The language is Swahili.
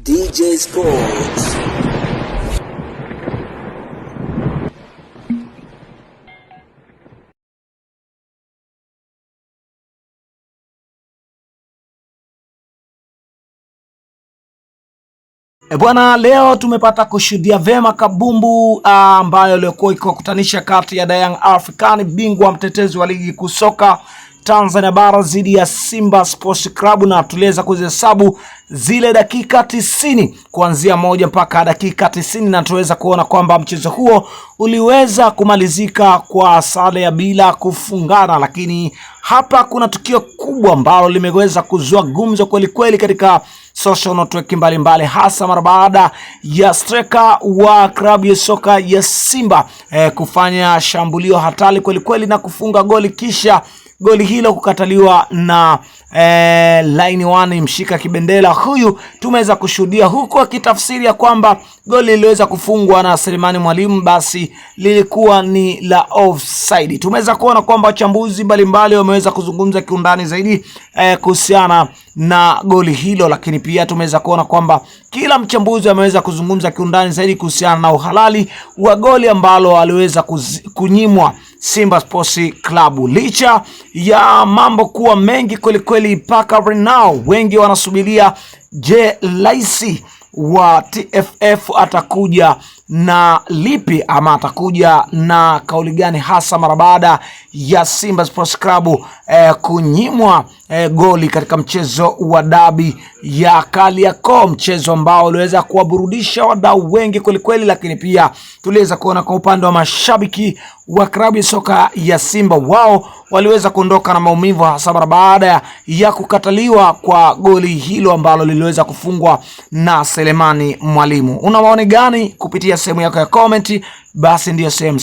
DJ Sports. Bwana, leo tumepata kushuhudia vema kabumbu ambayo ilikuwa ikikutanisha kati ya Young African, bingwa mtetezi wa ligi kuu soka Tanzania bara, dhidi ya Simba Sports Club, na tuliweza kuzihesabu zile dakika 90 kuanzia moja mpaka dakika 90, na tuweza kuona kwamba mchezo huo uliweza kumalizika kwa sare ya bila kufungana. Lakini hapa kuna tukio kubwa ambalo limeweza kuzua gumzo kweli kweli katika social network mbalimbali, hasa mara baada ya striker wa klabu ya soka ya Simba kufanya shambulio hatari kweli kweli na kufunga goli, kisha goli hilo kukataliwa na line 1 mshika kibendera huyu. Tumeweza kushuhudia huko akitafsiri ya kwamba goli liliweza kufungwa na Selemani Mwalimu, basi lilikuwa ni la offside. Tumeweza kuona kwamba wachambuzi mbalimbali wameweza kuzungumza kiundani zaidi kuhusiana na goli hilo, lakini pia tumeweza kuona kwamba kila mchambuzi ameweza kuzungumza kiundani zaidi kuhusiana na uhalali wa goli ambalo aliweza kunyimwa Simba Sports Club. Licha ya mambo kuwa mengi kweli kweli, mpaka now wengi wanasubiria, je, Laisi wa TFF atakuja na lipi ama atakuja na kauli gani, hasa mara baada ya Simba Sports Club kunyimwa goli katika mchezo wa dabi ya Kariakoo, mchezo ambao uliweza kuwaburudisha wadau wengi kweli kweli. Lakini pia tuliweza kuona kwa upande wa mashabiki wa klabu ya soka ya Simba, wao waliweza kuondoka na maumivu, hasa mara baada ya kukataliwa kwa goli hilo ambalo liliweza kufungwa na Selemani Mwalimu. Una maoni gani? Kupitia sehemu yako ya comment, basi ndio sehemu